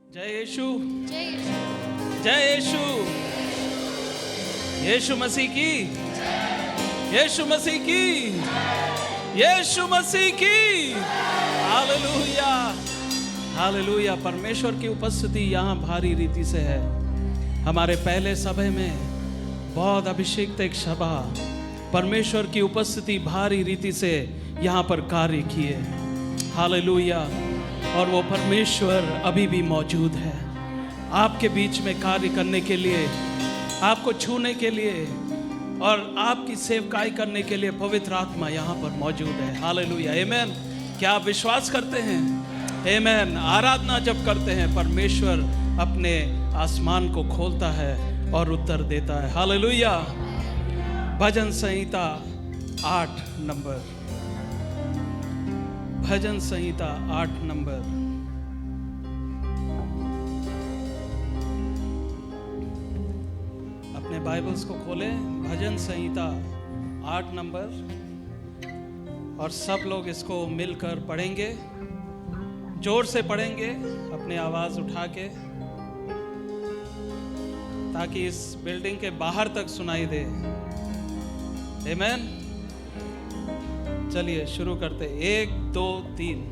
जय यीशु, जय यीशु, जय यीशु, यीशु मसीह की, यीशु मसीह की, यीशु मसीह की। Hallelujah, hallelujah. परमेश्वर की उपस्थिति यहाँ भारी रीति से है। हमारे पहले सभा में बहुत अभिषेक एक सभा, परमेश्वर की उपस्थिति भारी रीति से यहाँ पर कार्य किए। हालेलुया। और वो परमेश्वर अभी भी मौजूद है आपके बीच में कार्य करने के लिए, आपको छूने के लिए और आपकी सेवकाई करने के लिए पवित्र आत्मा यहाँ पर मौजूद है। हालेलुया, आमेन। क्या आप विश्वास करते हैं? आमेन। आराधना जब करते हैं परमेश्वर अपने आसमान को खोलता है और उत्तर देता है। हालेलुया। भजन संहिता 8 नंबर, भजन संहिता 8 नंबर। अपने बाइबल्स को खोलें, भजन संहिता 8 नंबर, और सब लोग इसको मिलकर पढ़ेंगे, जोर से पढ़ेंगे अपनी आवाज उठा के, ताकि इस बिल्डिंग के बाहर तक सुनाई दे। आमेन। चलिए शुरू करते, 1 2 3।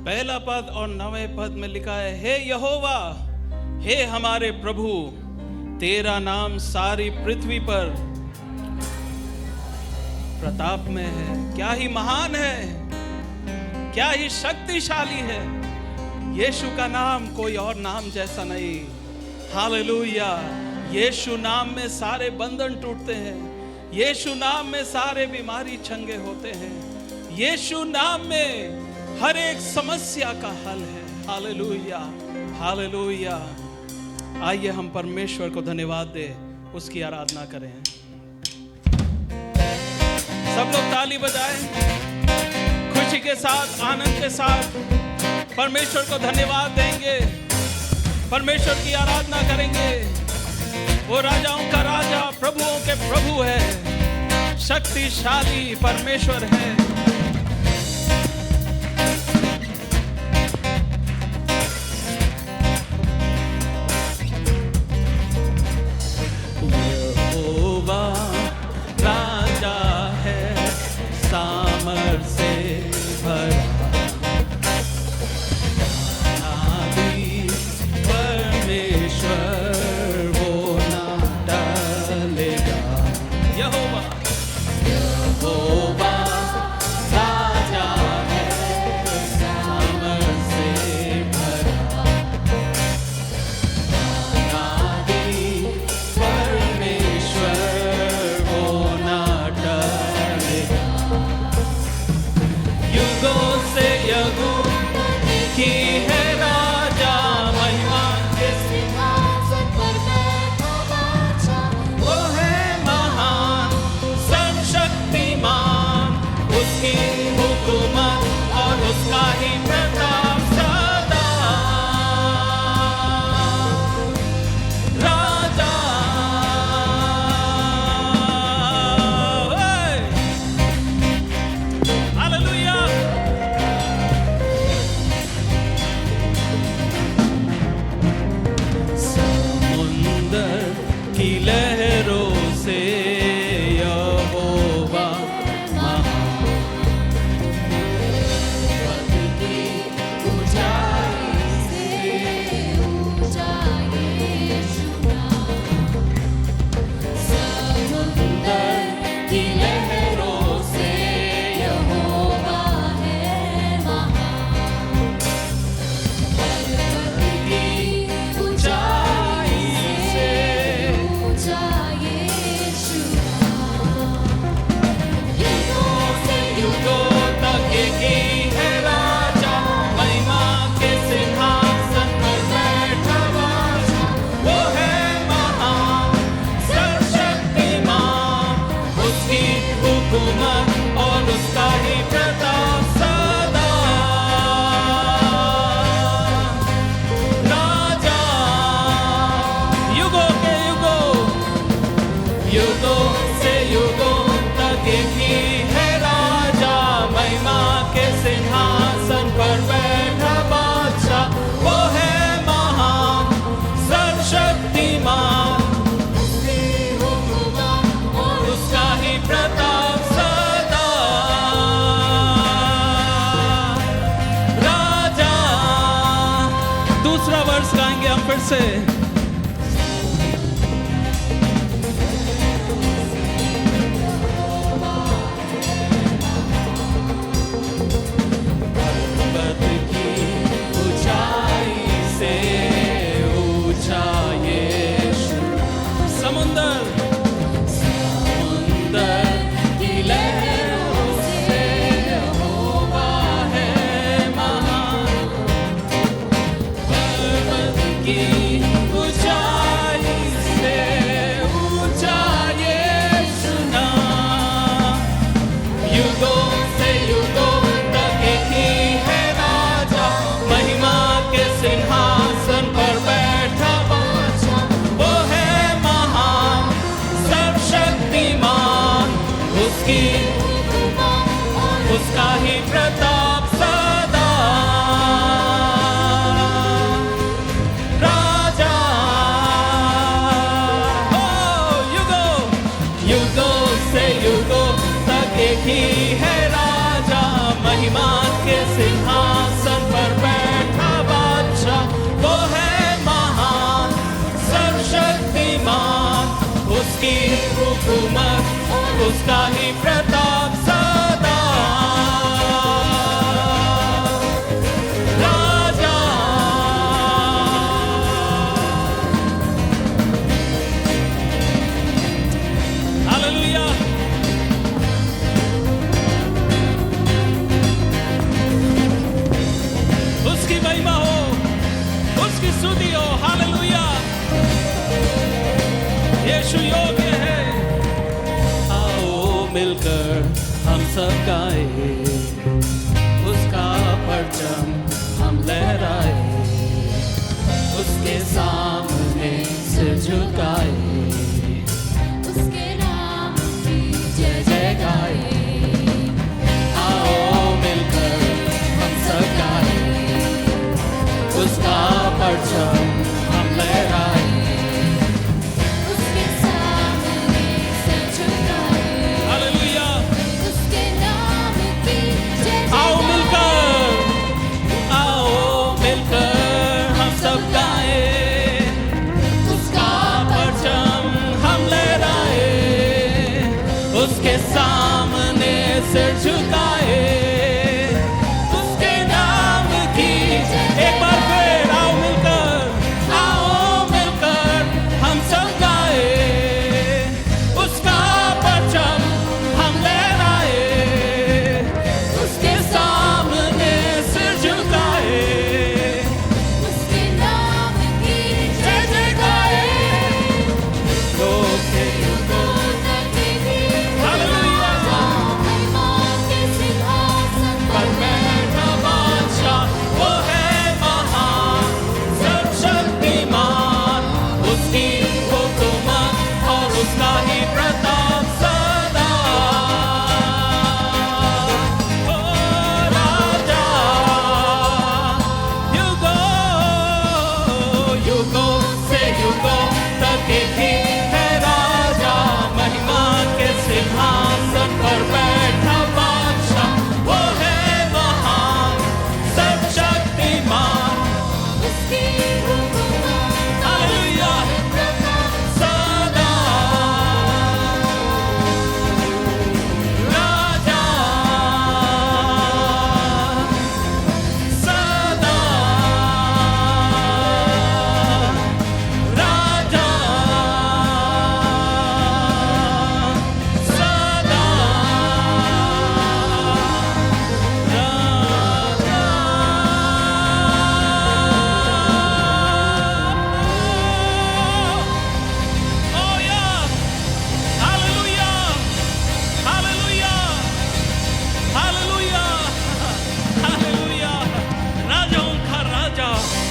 पहला पद और 9वें पद में लिखा है, हे यहोवा, हे हमारे प्रभु, तेरा नाम सारी पृथ्वी पर प्रताप में है। क्या ही महान है, क्या ही शक्तिशाली है। यीशु का नाम कोई और नाम जैसा नहीं। हालेलुया। यीशु नाम में सारे बंधन टूटते हैं, यीशु नाम में सारे बीमारी चंगे होते हैं, यीशु नाम में हर एक समस्या का हल है। Hallelujah, hallelujah. आइए हम परमेश्वर को धन्यवाद दें, उसकी आराधना करें। सब लोग ताली बजाएं, खुशी के साथ, आनंद के साथ परमेश्वर को धन्यवाद देंगे, परमेश्वर की आराधना करेंगे। वो राजाओं का राजा, प्रभुओं के प्रभु है, शक्तिशाली परमेश्वर है। हुकूमत और उसका ही प्रताप सदा। राजा युगों के युगों, युगों से युगों तक एक ही है राजा, महिमा के सिंहासन पर बैठा बादशाह, वो है महान सर्वशक्तिमान, उसकी हुकूमत और उसका ही प्रताप सदा। राजा, दूसरा वर्ष गाएंगे हम फिर से। उसका ही प्रताप सदा। राजा हो युगों युगों से युगों तक एक ही है राजा, महिमा के सिंहासन पर बैठा बादशाह, वो है महान सर्वशक्तिमान, उसकी हुकूमत उसका ही प्रताप सदा। राजा हालेलुया। उसकी महिमा हो, उसकी स्तुति हो। हालेलुया, यीशु योग्य है। मिलकर हम सब गाए, उसका परचम हम लहराए, उसके सामने सिर झुकाए, उसके नाम की जय जय गाए। आओ मिलकर हम सब गाए, उसका परचम हम लहराए, उसके सामने सिर झुकाए, उसके नाम की। एक बार फिर आओ मिलकर हम सब गाए, उसका परचम हम लहराए, उसके सामने सिर झुकाए, उसके नाम की जय जय गाए।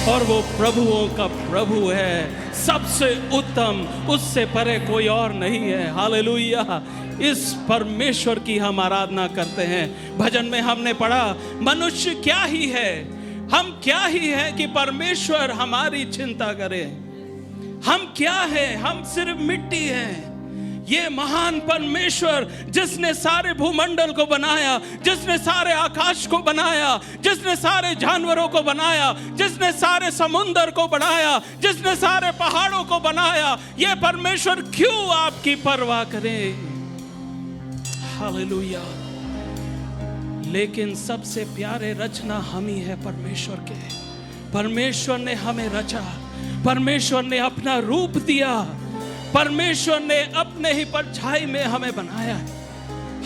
और वो प्रभुओं का प्रभु है, सबसे उत्तम, उससे परे कोई और नहीं है। हालेलुया। इस परमेश्वर की हम आराधना करते हैं। भजन में हमने पढ़ा, मनुष्य क्या ही है, हम क्या ही है कि परमेश्वर हमारी चिंता करे। हम क्या है, हम सिर्फ मिट्टी हैं। ये महान परमेश्वर जिसने सारे भूमंडल को बनाया, जिसने सारे आकाश को बनाया, जिसने सारे जानवरों को बनाया, जिसने सारे समुंदर को बनाया, जिसने सारे पहाड़ों को बनाया, ये परमेश्वर क्यों आपकी परवाह करे। हालेलुया। लेकिन सबसे प्यारे रचना हम ही है परमेश्वर के। परमेश्वर ने हमें रचा, परमेश्वर ने अपना रूप दिया, परमेश्वर ने अपने ही परछाई में हमें बनाया है।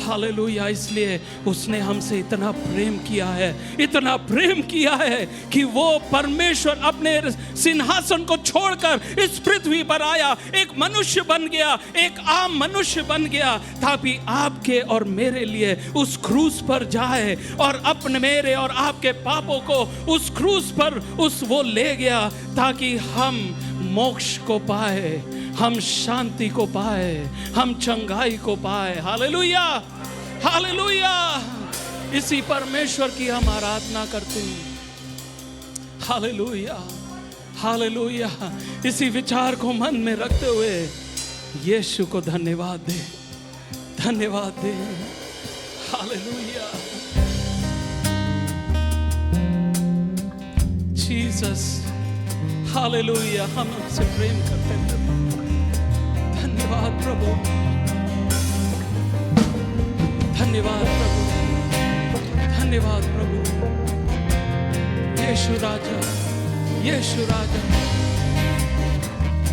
हालेलुया। इसलिए उसने हमसे इतना प्रेम किया है, इतना प्रेम किया है कि वो परमेश्वर अपने सिंहासन को छोड़कर इस पृथ्वी पर आया, एक मनुष्य बन गया, एक आम मनुष्य बन गया, ताकि आपके और मेरे लिए उस क्रूस पर जाए और अपने मेरे और आपके पापों को उस क्रूस पर वो ले गया, ताकि हम मोक्ष को पाए, हम शांति को पाए, हम चंगाई को पाए। Hallelujah, hallelujah. इसी परमेश्वर की हम आराधना करते हैं। Hallelujah, hallelujah. इसी विचार को मन में रखते हुए यीशु को धन्यवाद दे, धन्यवाद दे। हालेलुया। Jesus, hallelujah. हम आपसे प्रेम करते हैं। धन्यवाद प्रभु, धन्यवाद प्रभु, धन्यवाद प्रभु। यीशु राजा, यीशु राजा,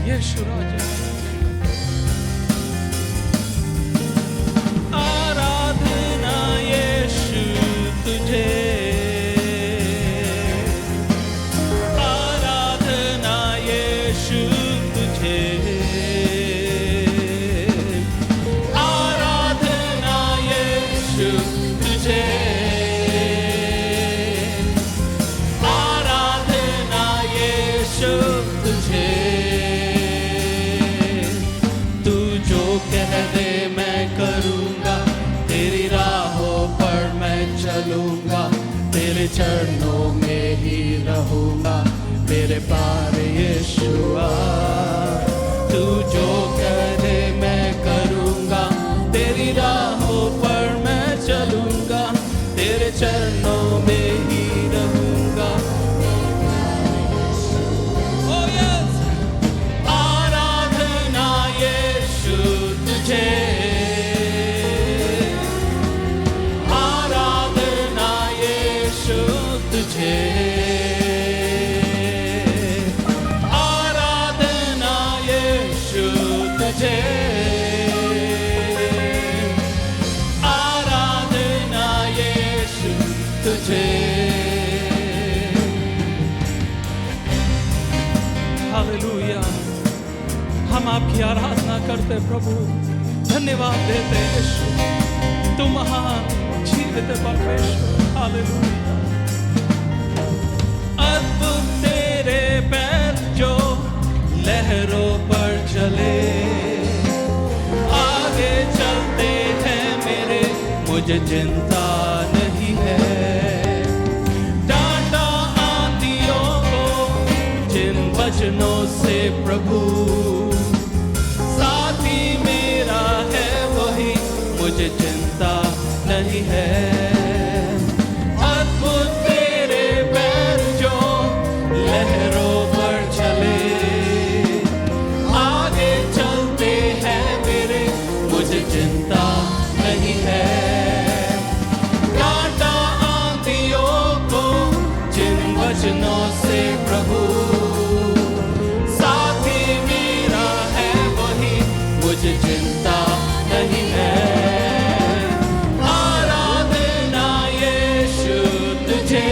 यीशु राजा। आराधना यीशु तुझे, तेरे चरणों में ही रहूंगा, मेरे पार यीशुआ। तू जो करे मैं करूंगा, तेरी राहों पर मैं चलूंगा, तेरे चरणों में ही रहूंगा। ओ यस, आराधना यीशु तुझे, आराधना यीशु तुझे, आराधना यीशु तुझे। हालेलुया। हम आपकी आराधना करते प्रभु, धन्यवाद देते यीशु, तुम महान जीवित परमेश्वर। हालेलुया। अद्भुत तेरे पैर जो लहरों पर चले, आगे चलते हैं मेरे, मुझे चिंता नहीं है। डांटा आंधियों को जिन वचनों से प्रभु, साथी मेरा है वही, मुझे चिंता नहीं है। लहरों पर चले, आगे चलते हैं मेरे, मुझे चिंता नहीं है। डांटा आंधियों को जिन वचनों से प्रभु, साथी मेरा है वही, मुझे चिंता नहीं है। आराधना यीशु तुझे,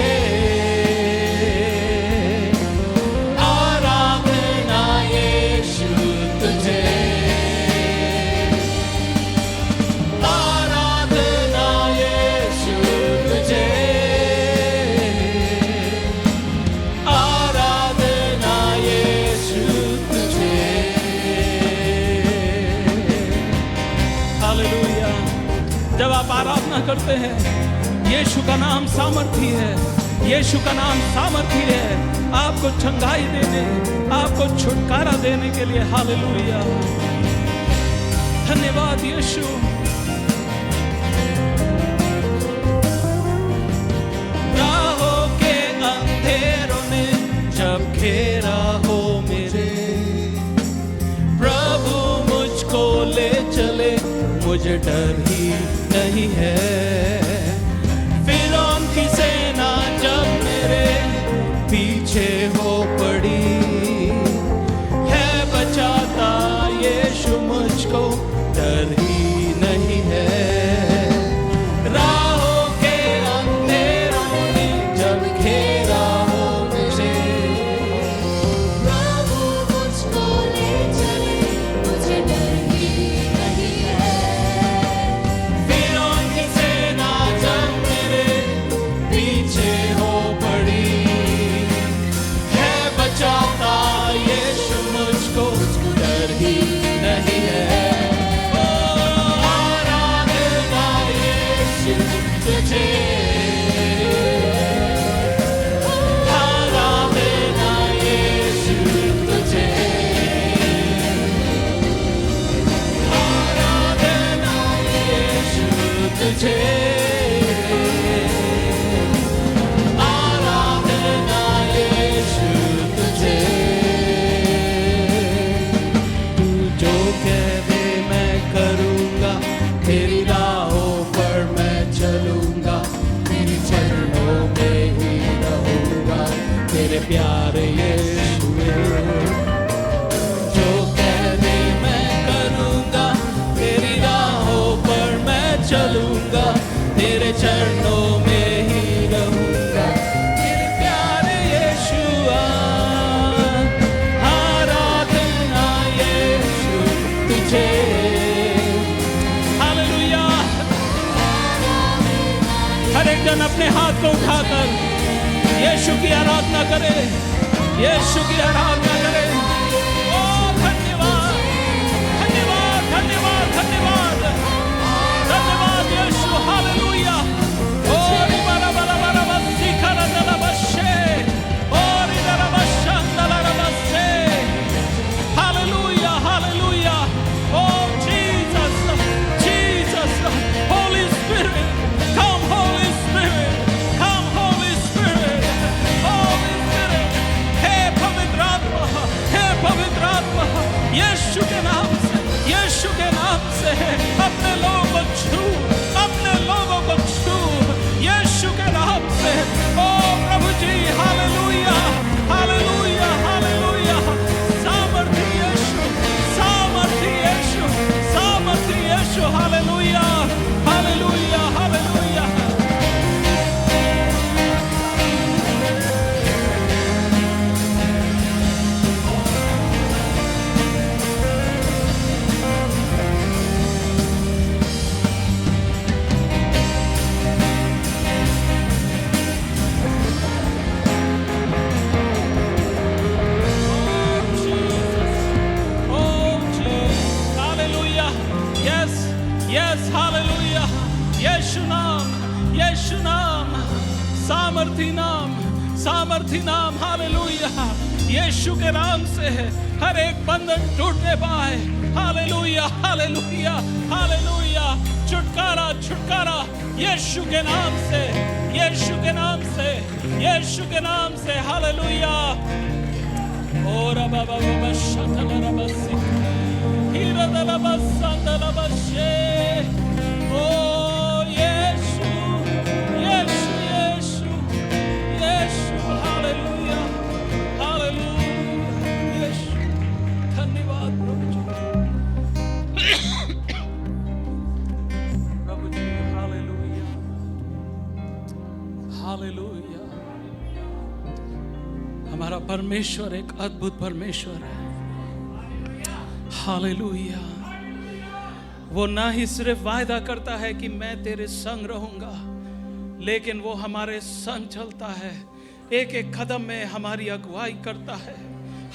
आराधना जब आप आराधना करते हैं, यीशु का नाम सामर्थी है, यीशु का नाम सामर्थी है आपको चंगाई देने, आपको छुटकारा देने के लिए। हालेलुया, धन्यवाद यीशु। राहों के अंधेरों ने जब घेरा हो मेरे, प्रभु मुझको ले चले, मुझे डर ही नहीं है। फिरौन की सेना जब मेरे पीछे हो पड़ी, है बचाता यीशु मुझको, डर ही नहीं है। राहों के अंधेरों ने जब घेरा हो मुझे, प्रभु मुझको ले चले, मुझे डर ही नहीं है। फिरौन की सेना जब मेरे पीछे हो पड़ी, है बचाता यीशु मुझको, डर ही नहीं है। तुझे आराधना यीशु, तुझे आराधना यीशु, तुझे आराधना यीशु, तुझे। तू जो कह दे मैं करूँगा, तेरी राहों पर मैं चलूंगा, तेरे चरणों में ही रहूंगा, तेरे प्यारे यीशु। जो कह दे मैं करूंगा, तेरी राहों पर मैं चलूंगा, तेरे चरणों में ही रहूंगा, तेरे प्यारे यीशु। आराधना यीशु, तुझे। हर एक जन अपने हाथ को उठाकर यीशु की आराधना करे, यीशु की आराधना करे। ओ धन्यवाद, धन्यवाद, धन्यवाद, धन्यवाद, धन्यवाद यीशु। हालेलुया। ओ रिबारा बारा बारा बस्सी खरा दला बश्शे, ओ रिबारा बश्शंदला रबस्से। Hallelujah, hallelujah. Oh Jesus, Jesus, holy spirit, come Holy Spirit, come Holy Spirit, Holy Spirit। हे पवित्र आत्मा, यीशु के नाम से, यीशु के नाम से अपने लोगों को छू, अपने लोगों को छू, यीशु के नाम से। ओ प्रभु जी, हालेलुया, हालेलुया, हालेलुया। सामर्थी यीशु, सामर्थी यीशु, सामर्थी यीशु। Hallelujah, hallelujah, hallelujah. यीशु नाम, सामर्थी नाम, सामर्थी नाम। हालेलुया। यीशु के नाम से हर एक बंधन टूटने पाए। Hallelujah, hallelujah, hallelujah. छुटकारा, छुटकारा यीशु के नाम से, यीशु के नाम से, यीशु के नाम से। हालेलुया। और बाबा बाबा शतला बसी हीरा दला बसंदला बशे। ओ यीशु, यीशु, यीशु, यीशु। Hallelujah, hallelujah. यीशु, धन्यवाद प्रभु जी, प्रभु जी। Hallelujah, hallelujah. हमारा परमेश्वर एक अद्भुत परमेश्वर है। हालेलुया। वो ना ही सिर्फ वायदा करता है कि मैं तेरे संग रहूंगा, लेकिन वो हमारे संग चलता है, एक एक कदम में हमारी अगुवाई करता है।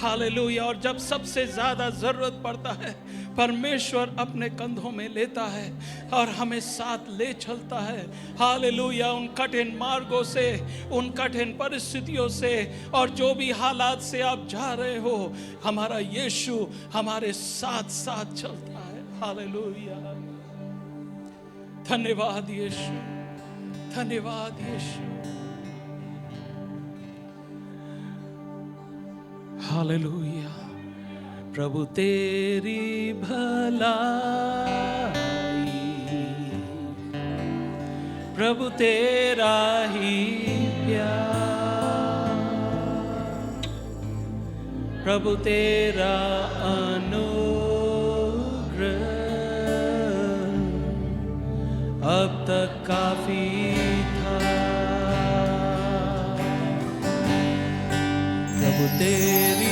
हालेलुया। और जब सबसे ज्यादा जरूरत पड़ता है, परमेश्वर अपने कंधों में लेता है और हमें साथ ले चलता है। हालेलुया। उन कठिन मार्गों से, उन कठिन परिस्थितियों से, और जो भी हालात से आप जा रहे हो, हमारा यीशु हमारे साथ साथ चलता है। हालेलुया। धन्यवाद यीशु, धन्यवाद यीशु। हालेलुया। प्रभु तेरी भलाई, प्रभु तेरा ही प्यार, प्रभु तेरा अनुग्रह अब तक काफी था। प्रभु तेरी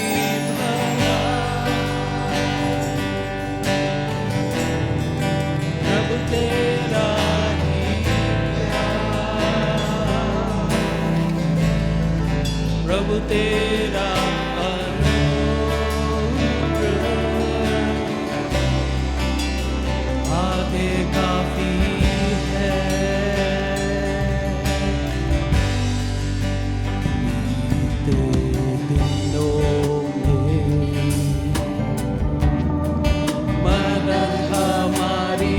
तेरा ही प्यार, प्रभु तेरा अनुग्रह आगे काफी है। बीते दिनों में मदद हमारी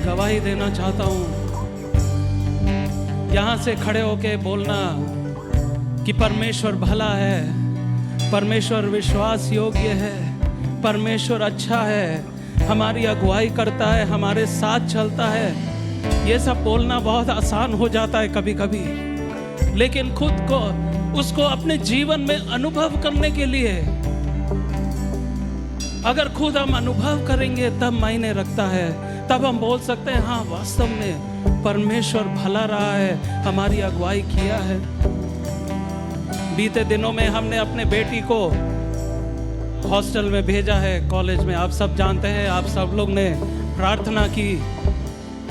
गवाही देना चाहता हूं, यहां से खड़े होके बोलना कि परमेश्वर भला है, परमेश्वर विश्वास योग्य है, परमेश्वर अच्छा है, हमारी अगुवाई करता है, हमारे साथ चलता है। ये सब बोलना बहुत आसान हो जाता है कभी कभी, लेकिन खुद को उसको अपने जीवन में अनुभव करने के लिए अगर खुद हम अनुभव करेंगे तब मायने रखता है, तब हम बोल सकते हैं हाँ वास्तव में परमेश्वर भला रहा है, हमारी अगुवाई किया है। बीते दिनों में हमने अपने बेटी को हॉस्टल में भेजा है, कॉलेज में, आप सब जानते हैं, आप सब लोग ने प्रार्थना की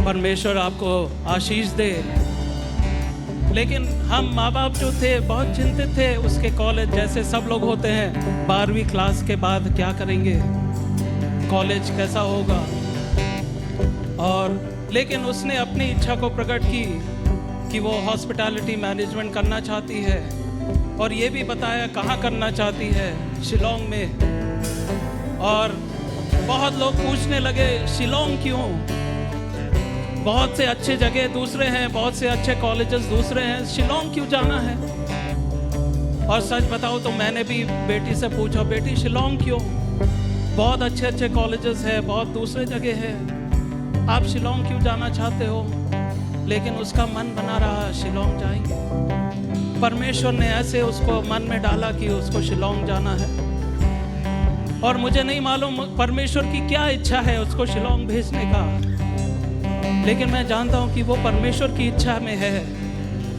परमेश्वर आपको आशीष दे। लेकिन हम माँ बाप जो थे बहुत चिंतित थे, उसके कॉलेज जैसे सब लोग होते हैं, 12वीं क्लास के बाद क्या करेंगे, कॉलेज कैसा होगा। और लेकिन उसने अपनी इच्छा को प्रकट की कि वो हॉस्पिटैलिटी मैनेजमेंट करना चाहती है, और ये भी बताया कहाँ करना चाहती है, शिलोंग में। और बहुत लोग पूछने लगे शिलोंग क्यों, बहुत से अच्छे जगह दूसरे हैं, बहुत से अच्छे कॉलेजेस दूसरे हैं, शिलोंग क्यों जाना है। और सच बताओ तो मैंने भी बेटी से पूछा, बेटी शिलोंग क्यों, बहुत अच्छे अच्छे कॉलेजेस है, बहुत दूसरे जगह है, आप शिलोंग क्यों जाना चाहते हो। लेकिन उसका मन बना रहा शिलोंग जाएंगे। परमेश्वर ने ऐसे उसको मन में डाला कि उसको शिलोंग जाना है। और मुझे नहीं मालूम परमेश्वर की क्या इच्छा है उसको शिलोंग भेजने का, लेकिन मैं जानता हूँ कि वो परमेश्वर की इच्छा में है।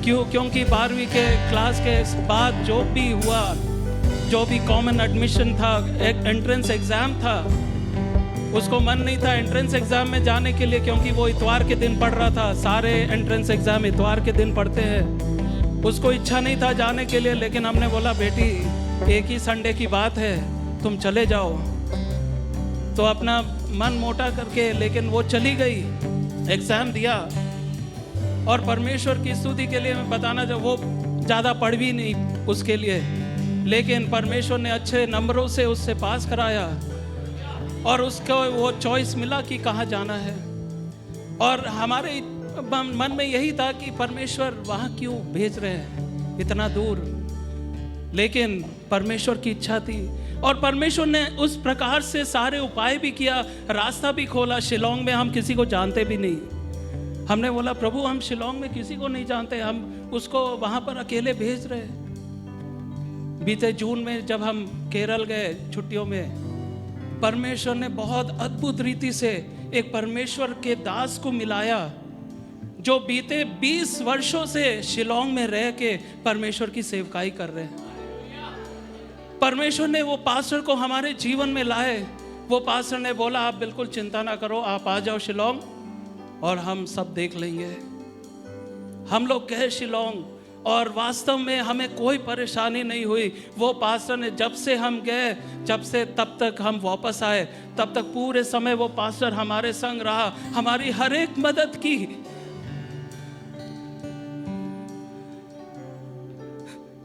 क्योंकि 12वीं के क्लास के बाद जो भी हुआ, जो भी कॉमन एडमिशन था, एक एंट्रेंस एग्ज़ाम था, उसको मन नहीं था एंट्रेंस एग्ज़ाम में जाने के लिए, क्योंकि वो इतवार के दिन पढ़ रहा था। सारे एंट्रेंस एग्ज़ाम इतवार के दिन पढ़ते हैं। उसको इच्छा नहीं था जाने के लिए, लेकिन हमने बोला बेटी एक ही संडे की बात है, तुम चले जाओ। तो अपना मन मोटा करके, लेकिन वो चली गई, एग्ज़ाम दिया। और परमेश्वर की स्तुति के लिए मैं बताना चाहूँ, वो ज़्यादा पढ़ भी नहीं उसके लिए, लेकिन परमेश्वर ने अच्छे नंबरों से उससे पास कराया और उसको वो चॉइस मिला कि कहाँ जाना है। और हमारे मन में यही था कि परमेश्वर वहाँ क्यों भेज रहे हैं इतना दूर, लेकिन परमेश्वर की इच्छा थी और परमेश्वर ने उस प्रकार से सारे उपाय भी किया, रास्ता भी खोला। शिलोंग में हम किसी को जानते भी नहीं, हमने बोला प्रभु हम शिलोंग में किसी को नहीं जानते, हम उसको वहाँ पर अकेले भेज रहे। बीते जून में जब हम केरल गए छुट्टियों में, परमेश्वर ने बहुत अद्भुत रीति से एक परमेश्वर के दास को मिलाया जो बीते 20 वर्षों से शिलोंग में रह के परमेश्वर की सेवकाई कर रहे हैं। परमेश्वर ने वो पास्टर को हमारे जीवन में लाए। वो पास्टर ने बोला आप बिल्कुल चिंता ना करो, आप आ जाओ शिलोंग और हम सब देख लेंगे। हम लोग गए शिलोंग और वास्तव में हमें कोई परेशानी नहीं हुई। वो पास्टर ने जब से हम गए, जब से तब तक हम वापस आए, तब तक पूरे समय वो पास्टर हमारे संग रहा, हमारी हर एक मदद की।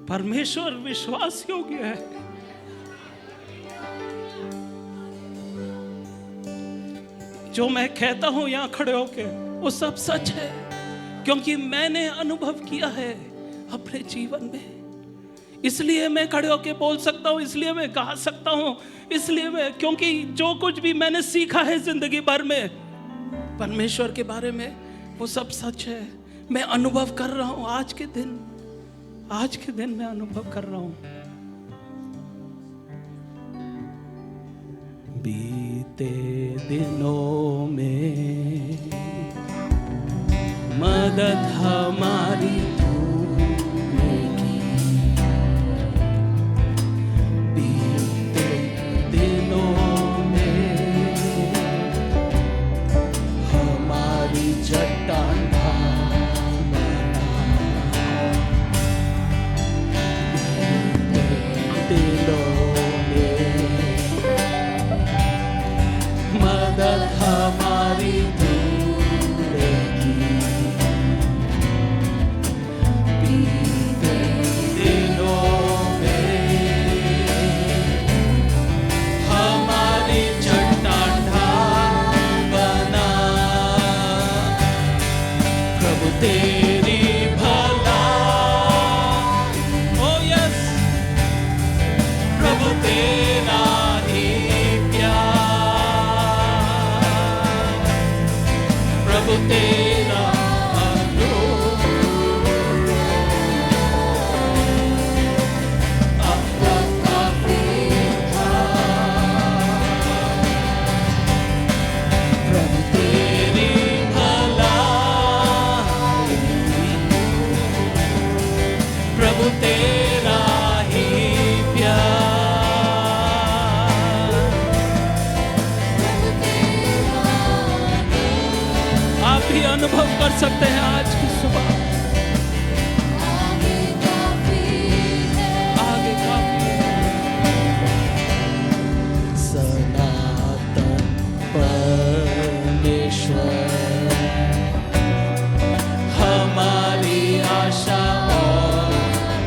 परमेश्वर विश्वास योग्य है। जो मैं कहता हूं यहां खड़े होके वो सब सच है, क्योंकि मैंने अनुभव किया है अपने जीवन में। इसलिए मैं खड़े होके बोल सकता हूं, इसलिए मैं गा सकता हूं, इसलिए मैं, क्योंकि जो कुछ भी मैंने सीखा है जिंदगी भर में परमेश्वर के बारे में, वो सब सच है। मैं अनुभव कर रहा हूं आज के दिन मैं अनुभव कर रहा हूं। बीते दिनों में मदद हमारी तूने की, बीते दिनों में हमारी चट्टान बना, बीते दिनों में मदद हमारी तूने की, बीते दिनों में हमारी चट्टान बना। प्रभु तेरी भला, ओ यस, प्रभु तेरा ही प्रभु तेरा प्रभु तेरा ही प्यार। आप भी अनुभव कर सकते हैं आज की सुबह। आगे काफी है। सनातन परमेश्वर हमारी आशा और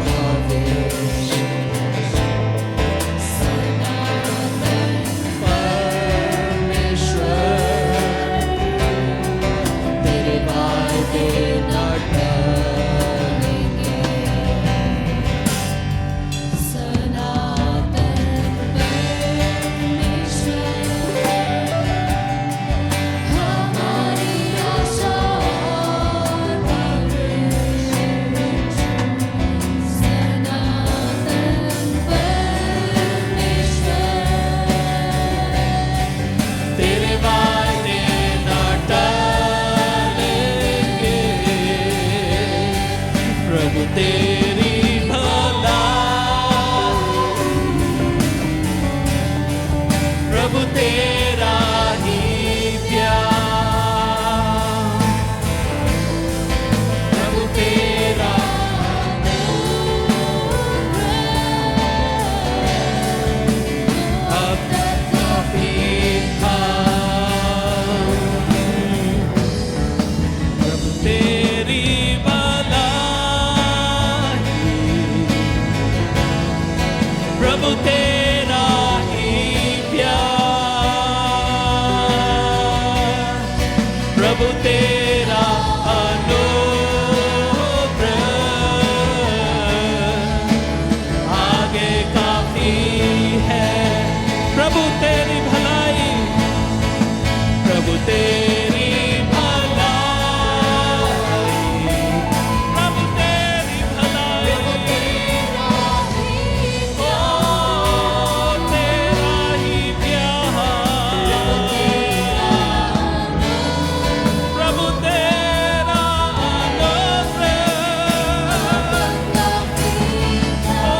भविष्य, सनातन परमेश्वर तेरे वादे ना प्रभु तेरी भलाई, प्रभु तेरा ही प्यार, प्रभु तेरा अब तक काफी था। प्रभु तेरी भलाई, प्रभु तेरा ही प्यार, प्रभु तेरा अनुग्रह आगे काफी है। प्रभु तेरी भलाई, प्रभु तेरी भलाई, प्रभु तेरी भलाई, ओ तेरा ही प्यार, प्रभु तेरा अनुग्रह ओ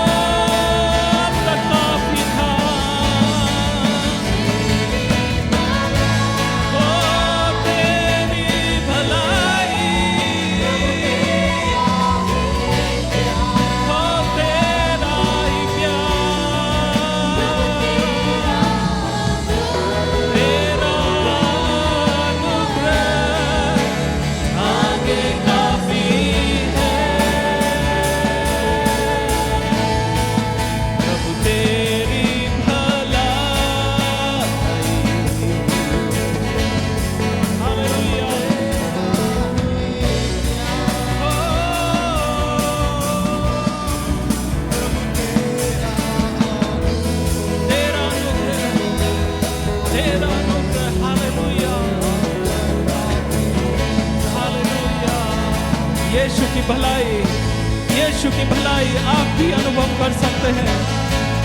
अब तक काफी था। ओ तेरी भलाई, ओ तेरा ही प्यार, तेरा अनुग्रह आगे काफी है। प्रभु तेरी भलाई, हालेलुया। तेरा अनुग्रह, हालेलुया, हालेलुया। यीशु की भलाई, यीशु की भलाई आप भी अनुभव कर सकते हैं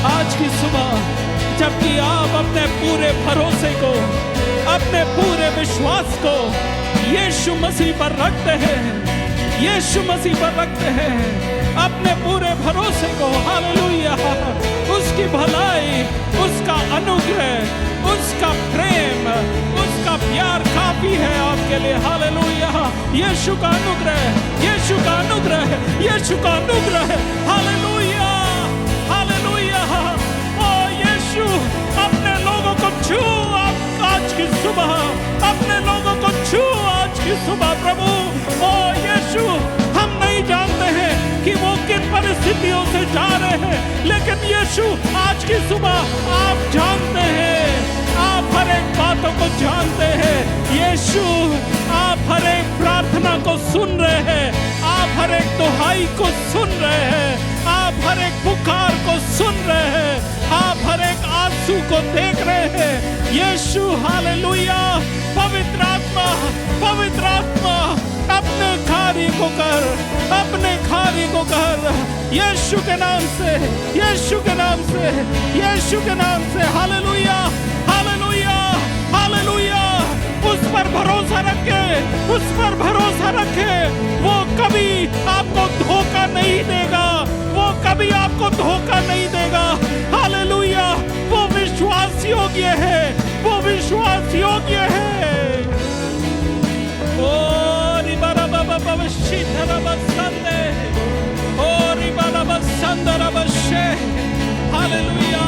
आज की सुबह, जबकि आप अपने पूरे भरोसे को, अपने पूरे विश्वास को यीशु मसीह पर रखते हैं, यीशु मसीह पर रखते हैं अपने पूरे भरोसे को। हालेलुया। उसकी भलाई, उसका अनुग्रह, उसका प्रेम, उसका प्यार काफी है आपके लिए। हालेलुया। यीशु का अनुग्रह, यीशु का अनुग्रह, यीशु का अनुग्रह। Hallelujah, hallelujah. ओ यीशु अपने लोगों को छू आज की सुबह, अपने लोगों को छू आज की सुबह प्रभु। ओ यीशु, हम नहीं जानते हैं कि वो किन परिस्थितियों से जा रहे हैं, लेकिन यीशु आज की सुबह आप जानते हैं, आप हर एक बातों को जानते हैं। यीशु आप हर एक प्रार्थना को सुन रहे हैं, आप हर एक दुहाई को सुन रहे हैं, आप हर एक पुकार को सुन रहे हैं, आप हर एक आंसू को देख रहे हैं। यीशु हालेलुया। पवित्र आत्मा, पवित्र आत्मा अपने कार्य को कर, अपने कार्य को कर यीशु के नाम से, यीशु के नाम से, यीशु के नाम से। Hallelujah, hallelujah, hallelujah. उस पर भरोसा रखे, उस पर भरोसा रखे। वो कभी आपको धोखा नहीं देगा, वो कभी आपको धोखा नहीं देगा। हालेलुया। वो विश्वास योग्य है, वो विश्वास योग्य है। ओ रिबारा बाबा शीतरा बसंदे, ओ रिबारा बसंदरा बशे। हालेलुया।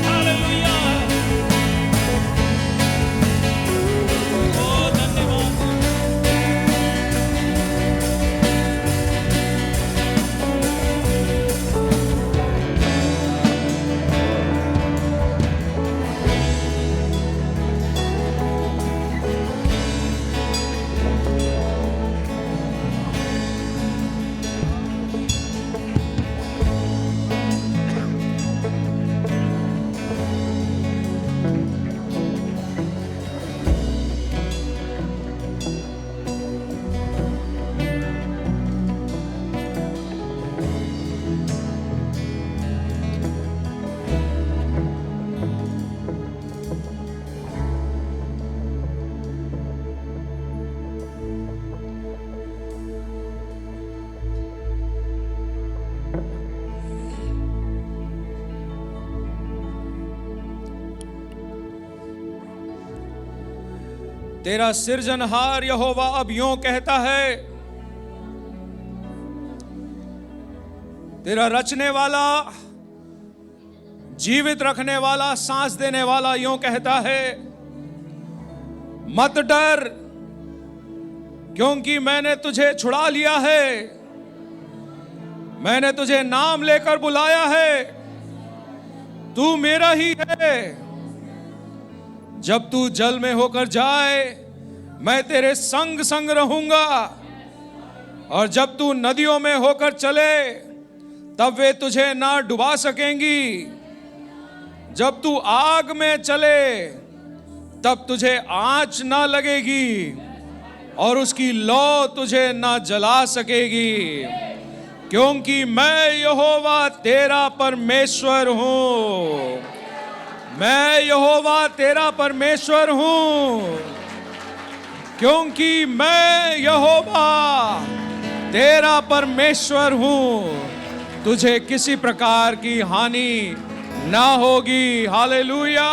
हालेलुया। ओ धन्यवाद। तेरा सृजनहार यहोवा अब यूं कहता है, तेरा रचने वाला, जीवित रखने वाला, सांस देने वाला यूं कहता है, मत डर, क्योंकि मैंने तुझे छुड़ा लिया है, मैंने तुझे नाम लेकर बुलाया है, तू मेरा ही है। जब तू जल में होकर जाए, मैं तेरे संग संग रहूंगा, और जब तू नदियों में होकर चले, तब वे तुझे ना डुबा सकेंगी। जब तू आग में चले, तब तुझे आंच ना लगेगी, और उसकी लौ तुझे ना जला सकेगी, क्योंकि मैं यहोवा तेरा परमेश्वर हूं। मैं यहोवा तेरा परमेश्वर हूं, क्योंकि मैं यहोवा तेरा परमेश्वर हूं। तुझे किसी प्रकार की हानि ना होगी। हालेलुया।